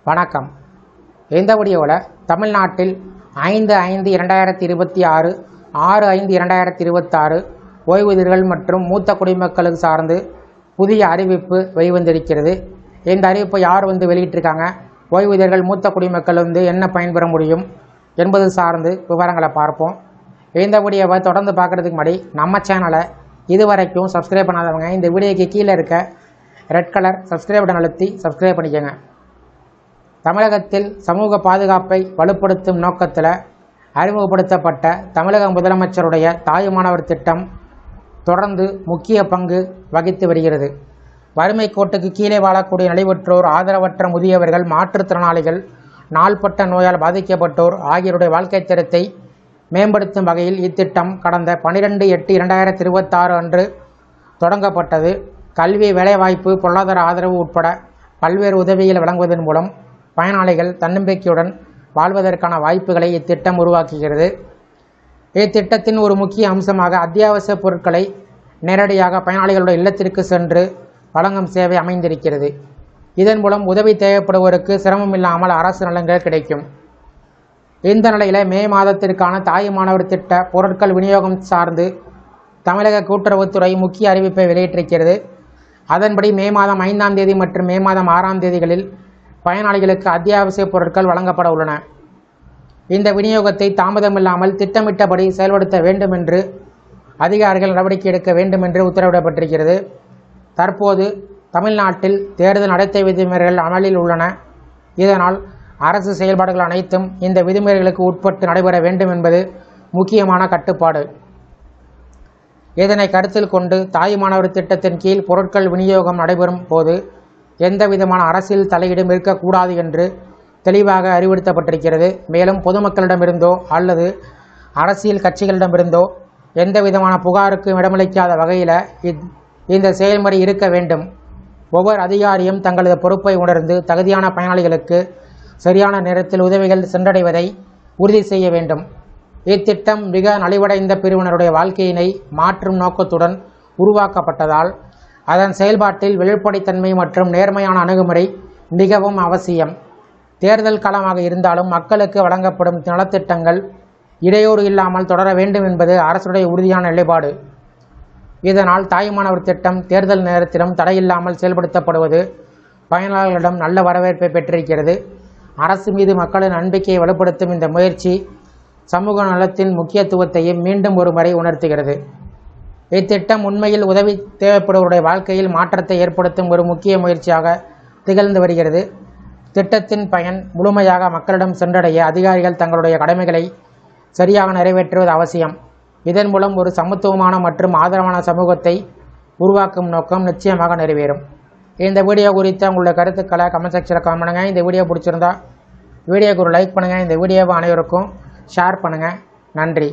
வணக்கம். இந்த வீடியோவில் தமிழ்நாட்டில் 5/5/2026 6/5/2026 ஓய்வூதியர்கள் மற்றும் மூத்த குடிமக்களுக்கு சார்ந்து புதிய அறிவிப்பு வெளிவந்திருக்கிறது. இந்த அறிவிப்பை யார் வெளியிட்டிருக்காங்க, ஓய்வூதியர்கள் மூத்த குடிமக்கள் என்ன பயன்பெற முடியும் என்பது சார்ந்து விவரங்களை பார்ப்போம். இந்த வீடியோவை தொடர்ந்து பார்க்குறதுக்கு முன்னாடி நம்ம சேனலை இதுவரைக்கும் சப்ஸ்கிரைப் பண்ணாதவங்க இந்த வீடியோக்கு கீழே இருக்க ரெட் கலர் சப்ஸ்கிரைப் பட்டன் அழுத்தி சப்ஸ்கிரைப் பண்ணிக்கோங்க. தமிழகத்தில் சமூக பாதுகாப்பை வலுப்படுத்தும் நோக்கத்தில் அறிமுகப்படுத்தப்பட்ட தமிழக முதலமைச்சருடைய தாயுமானவர் திட்டம் தொடர்ந்து முக்கிய பங்கு வகித்து வருகிறது. வறுமை கோட்டுக்கு கீழே வாழக்கூடிய நலிவுற்றோர், ஆதரவற்ற முதியவர்கள், மாற்றுத்திறனாளிகள், நாள்பட்ட நோயால் பாதிக்கப்பட்டோர் ஆகியோருடைய வாழ்க்கை தரத்தை மேம்படுத்தும் வகையில் இத்திட்டம் கடந்த 12/8/2026 அன்று தொடங்கப்பட்டது. கல்வி, வேலைவாய்ப்பு, பொருளாதார ஆதரவு உட்பட பல்வேறு உதவிகள் வழங்குவதன் மூலம் பயனாளிகள் தன்னம்பிக்கையுடன் வாழ்வதற்கான வாய்ப்புகளை இத்திட்டம் உருவாக்குகிறது. இத்திட்டத்தின் ஒரு முக்கிய அம்சமாக அத்தியாவசிய பொருட்களை நேரடியாக பயனாளிகளுடைய இல்லத்திற்கு சென்று வழங்கும் சேவை அமைந்திருக்கிறது. இதன் மூலம் உதவி தேவைப்படுவோருக்கு சிரமம் இல்லாமல் அரசு நலன்கள் கிடைக்கும். இந்த நிலையில் மே மாதத்திற்கான தாயுமானவர் திட்ட பொருட்கள் விநியோகம் சார்ந்து தமிழக கூட்டுறவுத்துறை முக்கிய அறிவிப்பை வெளியிட்டிருக்கிறது. அதன்படி மே மாதம் 5ஆம் தேதி மற்றும் மே மாதம் 6ஆம் தேதிகளில் பயனாளிகளுக்கு அத்தியாவசிய பொருட்கள் வழங்கப்பட உள்ளன. இந்த விநியோகத்தை தாமதமில்லாமல் திட்டமிட்டபடி செயல்படுத்த வேண்டும் என்று அதிகாரிகள் நடவடிக்கை எடுக்க வேண்டும் என்று உத்தரவிடப்பட்டிருக்கிறது. தற்போது தமிழ்நாட்டில் தேர்தல் நடத்தை விதிமுறைகள் அமலில் உள்ளன. இதனால் அரசு செயல்பாடுகள் அனைத்தும் இந்த விதிமுறைகளுக்கு உட்பட்டு நடைபெற வேண்டும் என்பது முக்கியமான கட்டுப்பாடு. இதனை கருத்தில் கொண்டு தாயுமானவர் திட்டத்தின் கீழ் பொருட்கள் விநியோகம் நடைபெறும் போது எந்த விதமான அரசியல் தலையீடும் இருக்கக்கூடாது என்று தெளிவாக அறிவுறுத்தப்பட்டிருக்கிறது. மேலும் பொதுமக்களிடமிருந்தோ அல்லது அரசியல் கட்சிகளிடமிருந்தோ எந்த விதமான புகாருக்கும் இடமளிக்காத வகையில் இந்த செயல்முறை இருக்க வேண்டும். ஒவ்வொரு அதிகாரியும் தங்களது பொறுப்பை உணர்ந்து தகுதியான பயனாளிகளுக்கு சரியான நேரத்தில் உதவிகள் சென்றடைவதை உறுதி செய்ய வேண்டும். இத்திட்டம் மிக நலிவடைந்த பிரிவினருடைய வாழ்க்கையினை மாற்றும் நோக்கத்துடன் உருவாக்கப்பட்டதால் அதன் செயல்பாட்டில் வெளிப்படைத்தன்மை மற்றும் நேர்மையான அணுகுமுறை மிகவும் அவசியம். தேர்தல் காலமாக இருந்தாலும் மக்களுக்கு வழங்கப்படும் நலத்திட்டங்கள் இடையூறு இல்லாமல் தொடர வேண்டும் என்பது அரசுடைய உறுதியான நிலைப்பாடு. இதனால் தாயுமானவர் திட்டம் தேர்தல் நேரத்திலும் தடையில்லாமல் செயல்படுத்தப்படுவது பயனாளர்களிடம் நல்ல வரவேற்பை பெற்றிருக்கிறது. அரசு மீது மக்களின் நம்பிக்கையை வலுப்படுத்தும் இந்த முயற்சி சமூக நலத்தின் முக்கியத்துவத்தையும் மீண்டும் ஒரு முறை உணர்த்துகிறது. இத்திட்டம் உண்மையில் உதவி தேவைப்படுவருடைய வாழ்க்கையில் மாற்றத்தை ஏற்படுத்தும் ஒரு முக்கிய முயற்சியாக திகழ்ந்து வருகிறது. திட்டத்தின் பயன் முழுமையாக மக்களிடம் சென்றடைய அதிகாரிகள் தங்களுடைய கடமைகளை சரியாக நிறைவேற்றுவது அவசியம். இதன் மூலம் ஒரு சமத்துவமான மற்றும் ஆதரவான சமூகத்தை உருவாக்கும் நோக்கம் நிச்சயமாக நிறைவேறும். இந்த வீடியோ குறித்த உங்களுடைய கருத்துக்களை கமெண்ட் செக்ஷனில் கமெண்ட் பண்ணுங்கள். இந்த வீடியோ பிடிச்சிருந்தா வீடியோக்கு ஒரு லைக் பண்ணுங்கள். இந்த வீடியோவை அனைவருக்கும் ஷேர் பண்ணுங்கள். நன்றி.